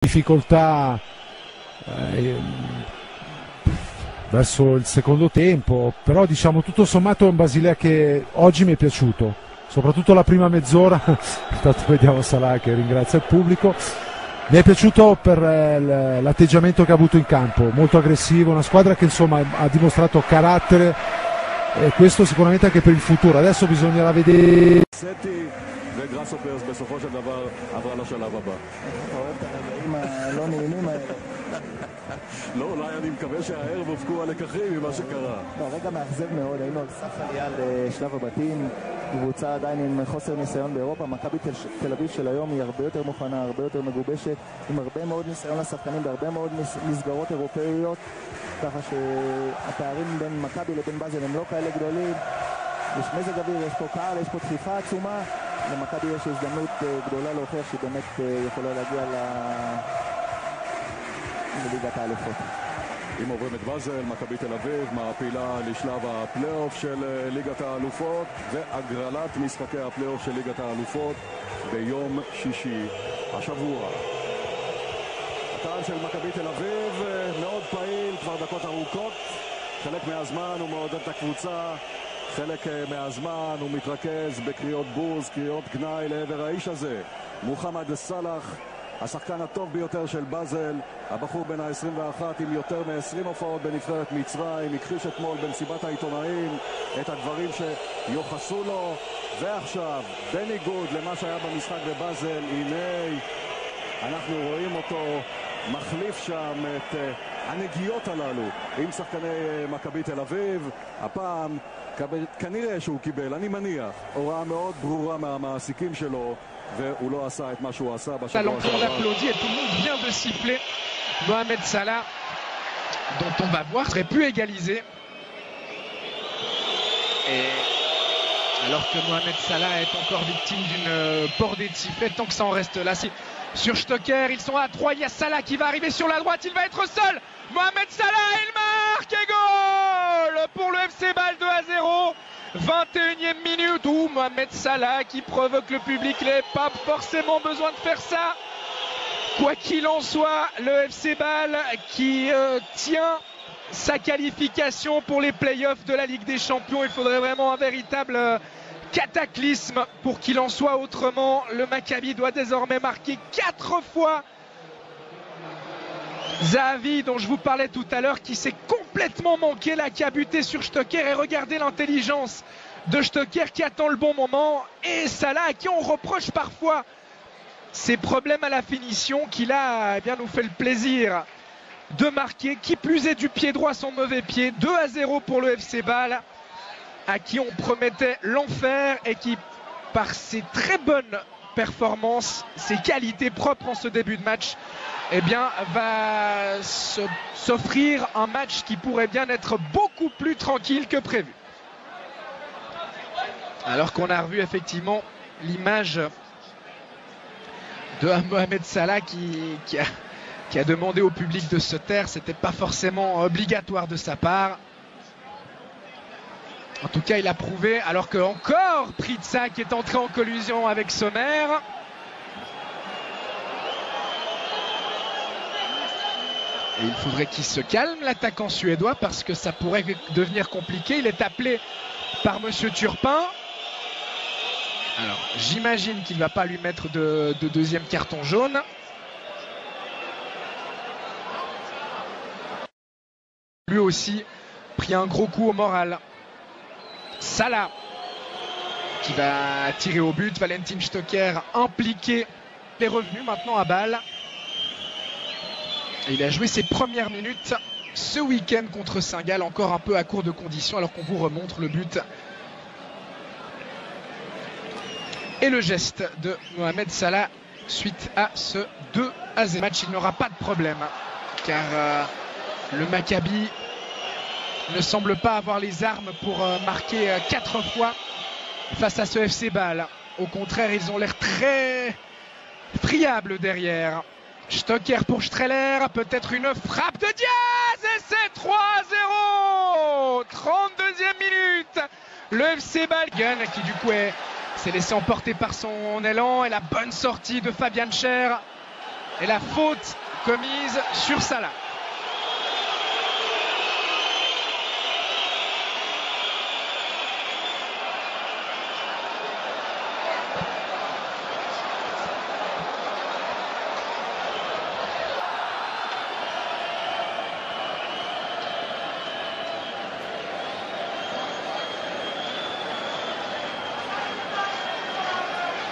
difficoltà verso il secondo tempo, però diciamo tutto sommato è un Basilea che oggi mi è piaciuto, soprattutto la prima mezz'ora. Intanto vediamo Salah che ringrazia il pubblico. Mi è piaciuto per l'atteggiamento che ha avuto in campo, molto aggressivo, una squadra che insomma ha dimostrato carattere, e questo sicuramente anche per il futuro. Adesso bisognerà vedere. וגראסהופרס בסופו של דבר עברה לשלב הבא. אתה אוהב את הרגעים הלא נעימים האלה. לא, אולי אני מקווה שהערב הופקו הלקחים ממה שקרה. רגע מאכזב מאוד, היינו על סף עלייה לשלב הבתים, קבוצה עדיין עם חוסר ניסיון באירופה. מכבי תל אביב של היום היא הרבה יותר מוכנה, הרבה יותר מגובשת, עם הרבה מאוד ניסיון לשחקנים בהרבה מאוד מסגרות אירופאיות, ככה שהפערים בין מכבי לבין באזל הם לא כאלה גדולים. יש מזג אוויר, יש פה קהל, יש פה דחיפה עצומה. למכבי יש הזדמנות גדולה להוכיח שהיא באמת יכולה להגיע לליגת האלופות. אם עוברים את באזל, מכבי תל אביב מעפילה לשלב הפלייאוף של ליגת האלופות והגרלת משחקי הפלייאוף של ליגת האלופות ביום שישי השבוע. הקהל של מכבי תל אביב מאוד פעיל כבר דקות ארוכות, חלק מהזמן הוא מעודד את הקבוצה, חלק מהזמן הוא מתרכז בקריאות בוז, קריאות גנאי לעבר האיש הזה, מוחמד סלאח, השחקן הטוב ביותר של באזל, הבחור בן ה-21 עם יותר מ-20 הופעות בנבחרת מצרים, הכחיש אתמול במסיבת העיתונאים את הדברים שיוחסו לו, ועכשיו בניגוד למה שהיה במשחק בבאזל, הנה אנחנו רואים אותו מחליף שם את הנגיעות הללו עם שחקני מכבי תל אביב. הפעם כנראה שהוא קיבל, אני מניח, הוראה מאוד ברורה מהמעסיקים שלו, והוא לא עשה את מה שהוא עשה בשבוע שעבר. On applaudit et tout le monde vient de siffler Mohamed Salah, dont on va voir serait pu égaliser. Et alors que Mohamed Salah est encore victime d'une bordée de sifflets, tant que ça en reste là. Sur Stocker, ils sont à 3, il y a Salah qui va arriver sur la droite, il va être seul. Mohamed Salah, il marque et goal pour le FC Bâle 2-0. 21e minute où Mohamed Salah qui provoque le public, il n'avait pas forcément besoin de faire ça. Quoi qu'il en soit, le FC Bâle qui tient sa qualification pour les playoffs de la Ligue des Champions. Il faudrait vraiment un véritable cataclysme pour qu'il en soit autrement. Le Maccabi doit désormais marquer 4 fois. Zahavi, dont je vous parlais tout à l'heure, qui s'est complètement manqué là, qui a buté sur Stocker, et regardez l'intelligence de Stocker qui attend le bon moment, et Salah à qui on reproche parfois ses problèmes à la finition, qui là eh bien, nous fait le plaisir de marquer, qui plus est du pied droit son mauvais pied. 2-0 pour le FC Bâle, à qui on promettait l'enfer et qui, par ses très bonnes performances, ses qualités propres en ce début de match, eh bien, va s'offrir un match qui pourrait bien être beaucoup plus tranquille que prévu. Alors qu'on a revu effectivement l'image de Mohamed Salah qui a demandé au public de se taire. C'était pas forcément obligatoire de sa part. En tout cas, il a prouvé, alors que encore Pritsa qui est entré en collusion avec Sommer. Et il faudrait qu'il se calme, l'attaquant suédois, parce que ça pourrait devenir compliqué. Il est appelé par Monsieur Turpin. Alors, j'imagine qu'il ne va pas lui mettre de deuxième carton jaune. Lui aussi pris un gros coup au moral. Salah qui va tirer au but. Valentin Stocker impliqué. Il est revenu maintenant à Bâle. Et il a joué ses premières minutes ce week-end contre Saint-Gall, encore un peu à court de conditions, alors qu'on vous remontre le but. Et le geste de Mohamed Salah suite à ce 2-0 match. Il n'aura pas de problème, car le Maccabi ne semble pas avoir les armes pour marquer 4 fois face à ce FC Bâle. Au contraire, ils ont l'air très friables derrière. Stocker pour Streller, peut-être une frappe de Diaz, et c'est 3-0. 32e minute. Le FC Bâle qui du coup s'est laissé emporter par son élan, et la bonne sortie de Fabian Scher et la faute commise sur Salah.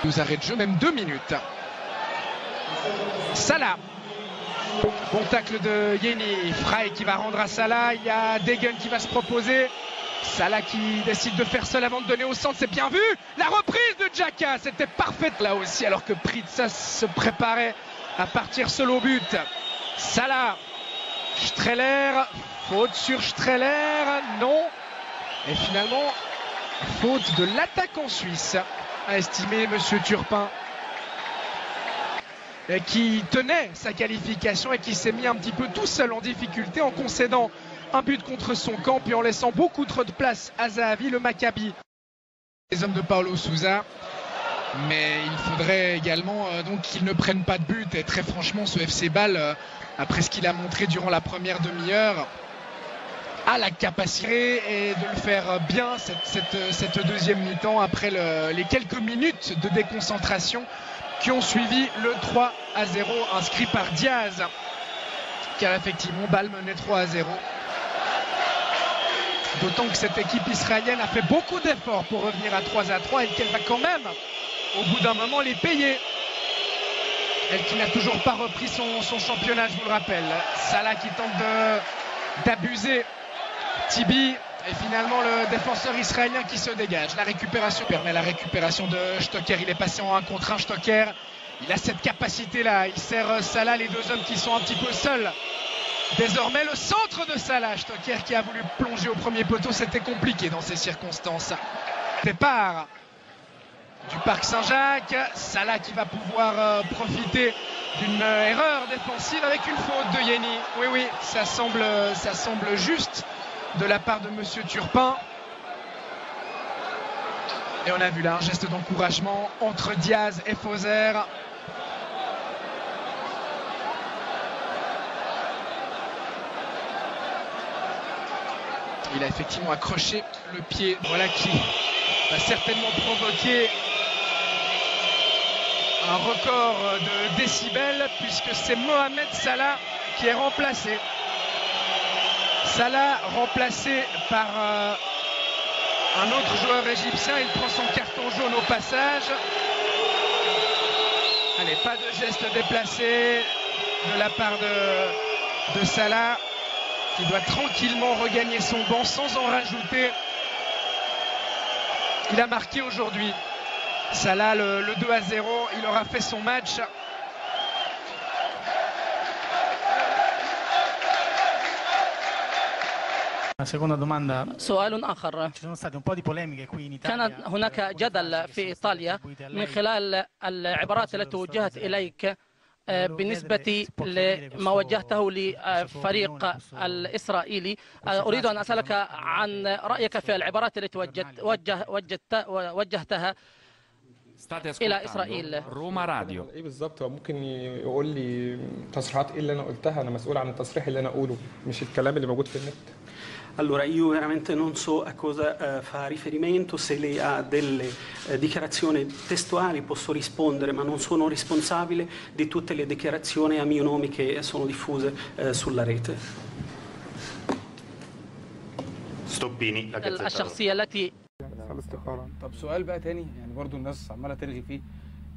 Nous arrête de jeu, même 2 minutes. Salah. Bon tacle de Yeni. Frey qui va rendre à Salah. Il y a Degen qui va se proposer. Salah qui décide de faire seul avant de donner au centre. C'est bien vu. La reprise de Xhaka. C'était parfaite là aussi alors que Pritsas se préparait à partir seul au but. Salah. Streller. Faute sur Streller. Non. Et finalement, faute de l'attaquant suisse, a estimé Monsieur Turpin, qui tenait sa qualification et qui s'est mis un petit peu tout seul en difficulté en concédant un but contre son camp puis en laissant beaucoup trop de place à Zahavi, le Maccabi. Les hommes de Paulo Sousa, mais il faudrait également donc qu'ils ne prennent pas de but. Et très franchement, ce FC Bâle, après ce qu'il a montré durant la première demi-heure, a la capacité et de le faire bien cette deuxième mi-temps après les quelques minutes de déconcentration qui ont suivi le 3-0 inscrit par Diaz, car effectivement Bâle menait 3-0. D'autant que cette équipe israélienne a fait beaucoup d'efforts pour revenir à 3-3 et qu'elle va quand même au bout d'un moment les payer. Elle qui n'a toujours pas repris son championnat, je vous le rappelle. Salah qui tente d'abuser Tibi, et finalement le défenseur israélien qui se dégage. La récupération permet la récupération de Stocker. Il est passé en 1 contre 1. Stocker, il a cette capacité là. Il sert Salah, les deux hommes qui sont un petit peu seuls. Désormais le centre de Salah. Stocker qui a voulu plonger au premier poteau. C'était compliqué dans ces circonstances. Départ du Parc Saint-Jacques. Salah qui va pouvoir profiter d'une erreur défensive avec une faute de Yeni. Oui, ça semble juste de la part de Monsieur Turpin. Et on a vu là un geste d'encouragement entre Diaz et Fauser. Il a effectivement accroché le pied, voilà qui va certainement provoquer un record de décibels puisque c'est Mohamed Salah qui est remplacé. Salah remplacé par un autre joueur égyptien. Il prend son carton jaune au passage. Allez, pas de geste déplacé de la part de Salah, qui doit tranquillement regagner son banc sans en rajouter. Il a marqué aujourd'hui. Salah, le 2-0, il aura fait son match. Seconda domanda. سؤال آخر. Ci sono state un po' di polemiche qui in كان Italia. هناك جدل في إيطاليا من خلال العبارات التي وجهت إليك بالنسبة لما وجهته لفريق الإسرائيلي. أريد أن أسألك عن رأيك في العبارات التي وجهتها إلى إسرائيل. روما راديو. ايه بالظبط؟ هو ممكن يقول لي تصريحات ايه اللي انا قلتها؟ انا مسؤول عن التصريح اللي انا اقوله مش الكلام اللي موجود في النت. Allora, io veramente non so a cosa fa riferimento, se lei ha delle dichiarazioni testuali posso rispondere, ma non sono responsabile di tutte le dichiarazioni a mio nome che sono diffuse sulla rete. ستوبيني الشخصية التي طب سؤال بقى تاني، يعني برضو الناس عماله ترغي فيه.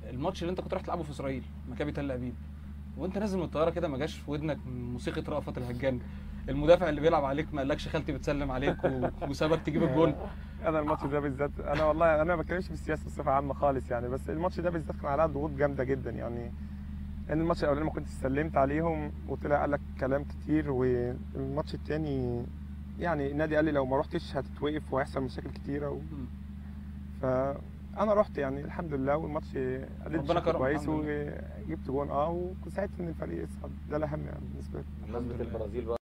الماتش اللي انت كنت رايح تلعبه في اسرائيل مكابي تل ابيب، وانت نازل من الطياره كده ما جاش في ودنك موسيقى رأفت الهجان؟ المدافع اللي بيلعب عليك ما قالكش خالتي بتسلم عليك وسابك تجيب الجول؟ انا الماتش ده بالذات، انا والله انا ما بتكلمش في السياسه بصفه عامه خالص يعني، بس الماتش ده بالذات كان عليها ضغوط جامده جدا يعني. لان الماتش الاولاني ما كنتش سلمت عليهم وطلع قال لك كلام كتير، والماتش الثاني يعني النادي قال لي لو ما رحتش هتتوقف وهيحصل مشاكل كتيره فانا رحت يعني الحمد لله، والماتش اديت كويس وجبت جون وساعدت ان الفريق يصعد، ده الاهم يعني بالنسبه لي. بمناسبه البرازيل بقى